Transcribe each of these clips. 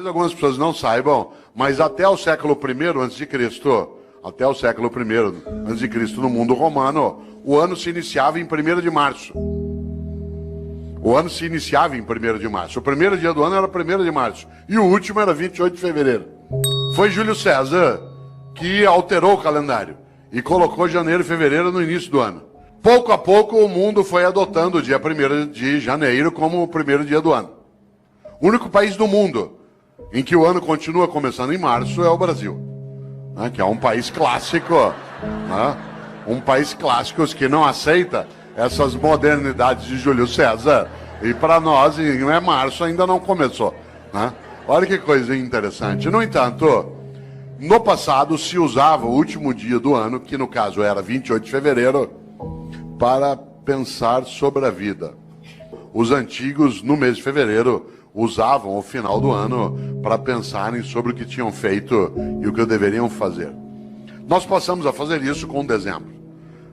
Talvez algumas pessoas não saibam, mas até o século I a.C., até o século I a.C. no mundo romano, o ano se iniciava em 1º de março. O ano se iniciava em 1º de março. O primeiro dia do ano era 1º de março. E o último era 28 de fevereiro. Foi Júlio César que alterou o calendário e colocou janeiro e fevereiro no início do ano. Pouco a pouco o mundo foi adotando o dia 1º de janeiro como o primeiro dia do ano. O único país do mundo em que o ano continua começando em março é o Brasil, né, que é um país clássico, né, um país clássico que não aceita essas modernidades de Júlio César. E para nós, não é março, ainda não começou, né? Olha que coisa interessante. No entanto, no passado se usava o último dia do ano, que no caso era 28 de fevereiro, para pensar sobre a vida. Os antigos, no mês de fevereiro, usavam o final do ano para pensarem sobre o que tinham feito e o que deveriam fazer. Nós passamos a fazer isso com dezembro.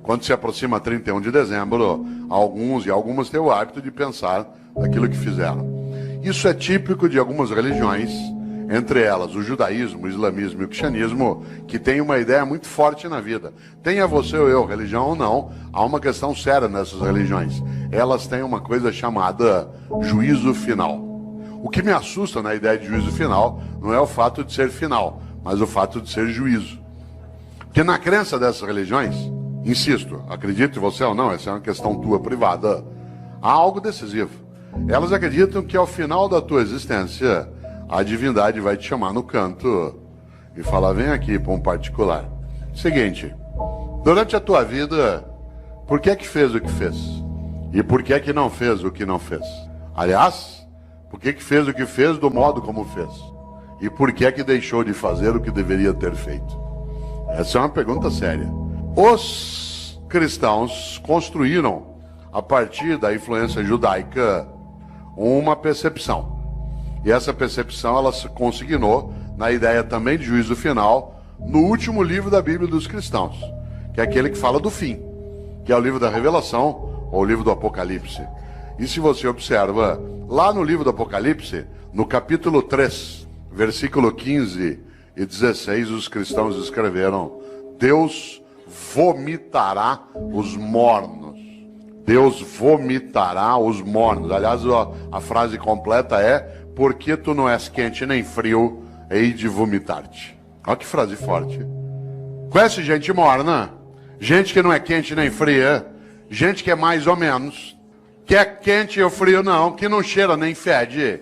Quando se aproxima 31 de dezembro, alguns e algumas têm o hábito de pensar naquilo que fizeram. Isso é típico de algumas religiões, entre elas o judaísmo, o islamismo e o cristianismo, que tem uma ideia muito forte na vida. Tenha você ou eu religião ou não, há uma questão séria nessas religiões. Elas têm uma coisa chamada juízo final. O que me assusta na ideia de juízo final não é o fato de ser final, mas o fato de ser juízo. Porque na crença dessas religiões, insisto, acredite você ou não, essa é uma questão tua privada, há algo decisivo. Elas acreditam que ao final da tua existência, a divindade vai te chamar no canto e falar, vem aqui para um particular. Seguinte, durante a tua vida, por que é que fez o que fez? E por que é que não fez o que não fez? Aliás, por que é que fez o que fez do modo como fez? E por que é que deixou de fazer o que deveria ter feito? Essa é uma pergunta séria. Os cristãos construíram, a partir da influência judaica, uma percepção. E essa percepção ela se consignou na ideia também de juízo final no último livro da Bíblia dos cristãos, que é aquele que fala do fim, que é o livro da Revelação ou o livro do Apocalipse. E se você observa, lá no livro do Apocalipse, no capítulo 3, versículo 15 e 16, os cristãos escreveram: Deus vomitará os mornos. Deus vomitará os mornos. Aliás, a frase completa é: porque tu não és quente nem frio, hei de vomitar-te. Olha que frase forte. Conhece gente morna? Gente que não é quente nem fria, gente que é mais ou menos, que é quente ou frio não, que não cheira nem fede.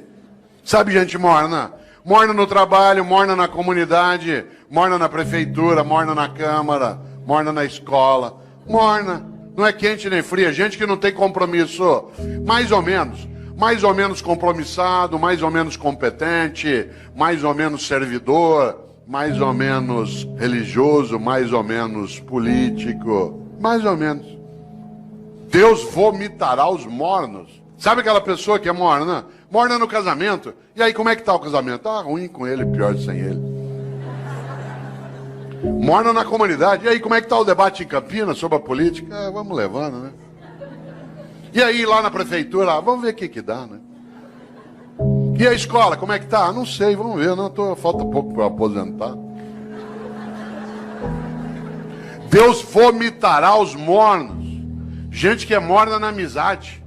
Sabe gente morna? Morna no trabalho, morna na comunidade, morna na prefeitura, morna na câmara, morna na escola. Morna, não é quente nem fria, gente que não tem compromisso. Mais ou menos compromissado, mais ou menos competente, mais ou menos servidor, mais ou menos religioso, mais ou menos político, mais ou menos. Deus vomitará os mornos. Sabe aquela pessoa que é morna? Morna no casamento. E aí, como é que tá o casamento? Ah, ruim com ele, pior sem ele. Morna na comunidade. E aí, como é que tá o debate em Campinas sobre a política? Ah, vamos levando, né? E aí, lá na prefeitura, vamos ver o que dá, né? E a escola, como é que tá? Não sei, vamos ver, falta pouco para eu aposentar. Deus vomitará os mornos. Gente que é morna na amizade.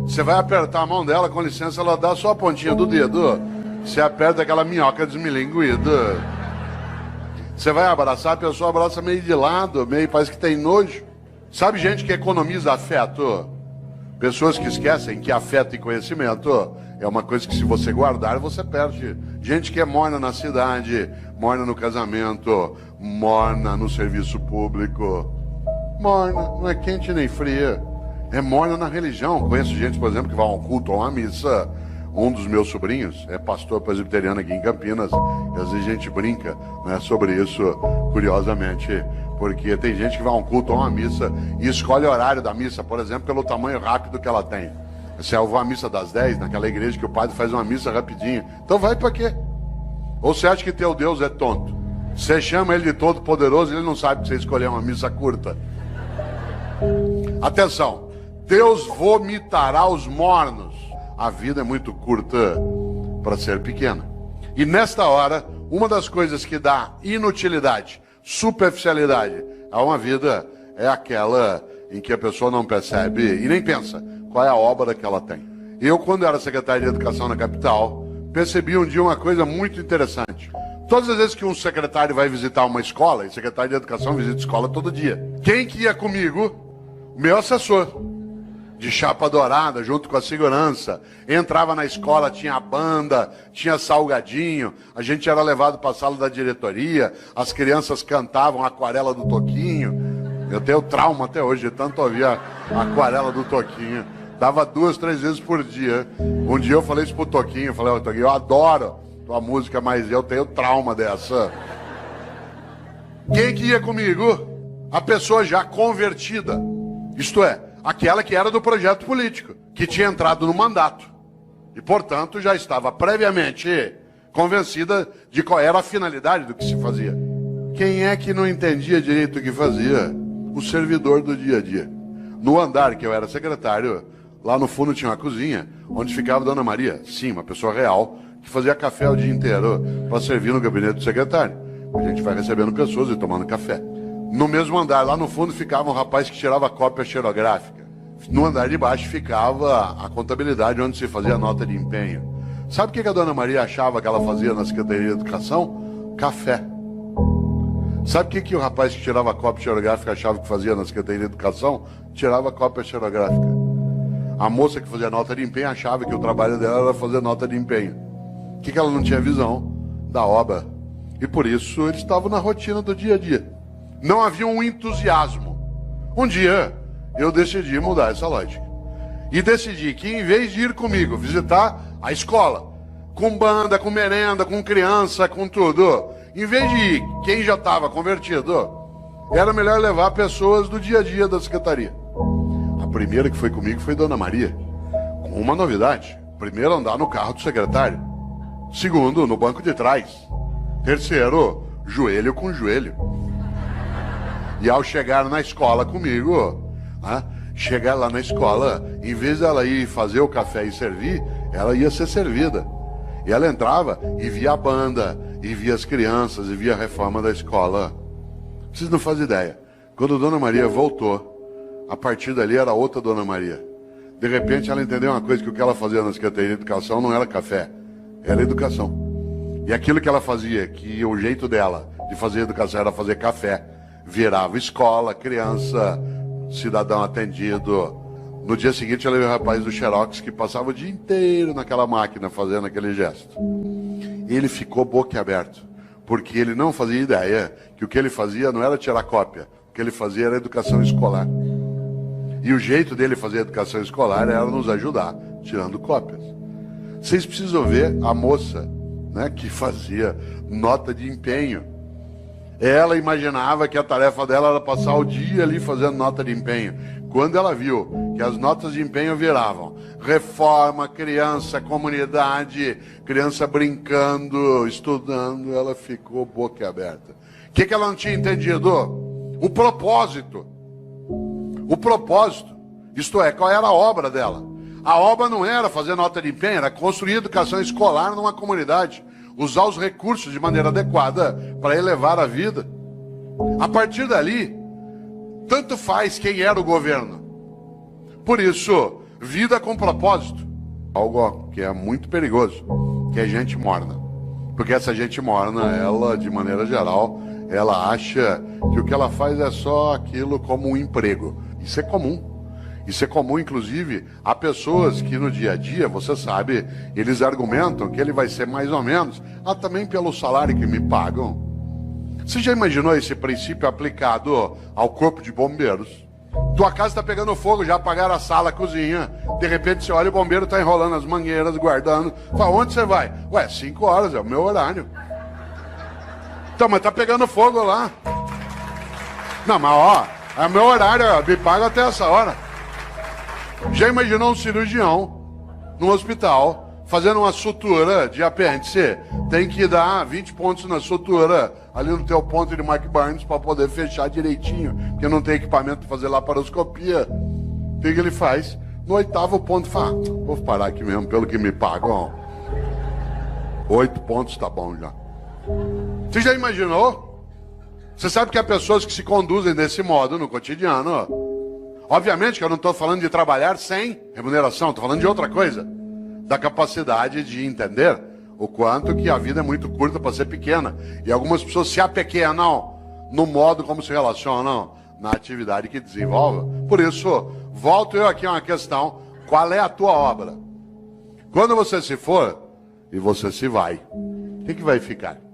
Você vai apertar a mão dela, com licença, ela dá só a pontinha do dedo. Você aperta aquela minhoca desmilinguida. Você vai abraçar, a pessoa abraça meio de lado, meio parece que tem nojo. Sabe gente que economiza afeto? Pessoas que esquecem que afeto e conhecimento é uma coisa que se você guardar, você perde. Gente que é morna na cidade, morna no casamento, morna no serviço público. Morna, não é quente nem fria. É morna na religião. Conheço gente, por exemplo, que vai a um culto ou a uma missa. Um dos meus sobrinhos é pastor presbiteriano aqui em Campinas. E às vezes a gente brinca, né, sobre isso, curiosamente. Porque tem gente que vai a um culto ou a uma missa e escolhe o horário da missa, por exemplo, pelo tamanho rápido que ela tem. Se eu vou à missa das 10, naquela igreja que o padre faz uma missa rapidinho. Então vai pra quê? Ou você acha que teu Deus é tonto? Você chama ele de todo poderoso e ele não sabe que você escolheu uma missa curta. Atenção, Deus vomitará os mornos. A vida é muito curta para ser pequena. E nesta hora, uma das coisas que dá inutilidade, superficialidade a uma vida é aquela em que a pessoa não percebe e nem pensa qual é a obra que ela tem. Eu, quando era secretário de Educação na capital, percebi um dia uma coisa muito interessante. Todas as vezes que um secretário vai visitar uma escola, e secretário de Educação visita escola todo dia, quem que ia comigo? O meu assessor, de chapa dourada, junto com a segurança. Entrava na escola, tinha banda, tinha salgadinho, a gente era levado para a sala da diretoria, as crianças cantavam a Aquarela do Toquinho. Eu tenho trauma até hoje, de tanto ouvir a Aquarela do Toquinho. Dava 2, 3 vezes por dia. Um dia eu falei isso pro Toquinho, falei, ô Toquinho, eu adoro tua música, mas eu tenho trauma dessa. Quem que ia comigo? A pessoa já convertida. Isto é, aquela que era do projeto político, que tinha entrado no mandato. E, portanto, já estava previamente convencida de qual era a finalidade do que se fazia. Quem é que não entendia direito o que fazia? O servidor do dia a dia. No andar que eu era secretário, lá no fundo tinha uma cozinha, onde ficava a Dona Maria, sim, uma pessoa real, que fazia café o dia inteiro para servir no gabinete do secretário. A gente vai recebendo pessoas e tomando café. No mesmo andar, lá no fundo, ficava um rapaz que tirava cópia xerográfica. No andar de baixo ficava a contabilidade, onde se fazia a nota de empenho. Sabe o que a Dona Maria achava que ela fazia na Secretaria de Educação? Café. Sabe o que o rapaz que tirava cópia xerográfica achava que fazia na Secretaria de Educação? Tirava cópia xerográfica. A moça que fazia nota de empenho achava que o trabalho dela era fazer nota de empenho. O que ela não tinha visão? Da obra. E por isso eles estavam na rotina do dia a dia. Não havia um entusiasmo. Um dia eu decidi mudar essa lógica. E decidi que em vez de ir comigo visitar a escola, com banda, com merenda, com criança, com tudo, em vez de ir quem já estava convertido, era melhor levar pessoas do dia a dia da secretaria. A primeira que foi comigo foi Dona Maria, com uma novidade. Primeiro, andar no carro do secretário. Segundo, no banco de trás. Terceiro, joelho com joelho. E ao chegar na escola comigo, chegar lá na escola, em vez dela ir fazer o café e servir, ela ia ser servida. E ela entrava e via a banda, e via as crianças, e via a reforma da escola. Vocês não fazem ideia. Quando Dona Maria voltou, a partir dali era outra Dona Maria. De repente ela entendeu uma coisa, que o que ela fazia na Secretaria de Educação não era café, era educação. E aquilo que ela fazia, que o jeito dela de fazer educação era fazer café, virava escola, criança, cidadão atendido. No dia seguinte ela viu o rapaz do Xerox que passava o dia inteiro naquela máquina fazendo aquele gesto. Ele ficou boquiaberto, porque ele não fazia ideia que o que ele fazia não era tirar cópia, o que ele fazia era educação escolar. E o jeito dele fazer educação escolar era nos ajudar, tirando cópias. Vocês precisam ver a moça, que fazia nota de empenho. Ela imaginava que a tarefa dela era passar o dia ali fazendo nota de empenho. Quando ela viu que as notas de empenho viravam reforma, criança, comunidade, criança brincando, estudando, ela ficou boquiaberta. O que ela não tinha entendido? O propósito. O propósito. Isto é, qual era a obra dela? A obra não era fazer nota de empenho, era construir educação escolar numa comunidade. Usar os recursos de maneira adequada para elevar a vida. A partir dali, tanto faz quem era o governo. Por isso, vida com propósito. Algo que é muito perigoso, que é gente morna. Porque essa gente morna, ela, de maneira geral, ela acha que o que ela faz é só aquilo como um emprego. Isso é comum. Isso é comum, inclusive, a pessoas que no dia a dia, você sabe, eles argumentam que ele vai ser mais ou menos, também pelo salário que me pagam. Você já imaginou esse princípio aplicado ao corpo de bombeiros? Tua casa está pegando fogo, já apagaram a sala, a cozinha. De repente você olha, o bombeiro está enrolando as mangueiras, guardando. Fala, onde você vai? Ué, 5 horas, é o meu horário. Então, mas tá pegando fogo lá. Não, mas é o meu horário, me paga até essa hora. Já imaginou um cirurgião no hospital fazendo uma sutura de apêndice? Tem que dar 20 pontos na sutura ali no teu ponto de Mark Barnes para poder fechar direitinho, porque não tem equipamento para fazer laparoscopia. O que ele faz? No 8º ponto fala, vou parar aqui mesmo pelo que me pagam. 8 pontos tá bom já. Você já imaginou? Você sabe que há pessoas que se conduzem desse modo no cotidiano. Obviamente que eu não estou falando de trabalhar sem remuneração, estou falando de outra coisa. Da capacidade de entender o quanto que a vida é muito curta para ser pequena. E algumas pessoas se apequenam no modo como se relacionam na atividade que desenvolvem. Por isso, volto eu aqui a uma questão: qual é a tua obra? Quando você se for e você se vai, o que vai ficar?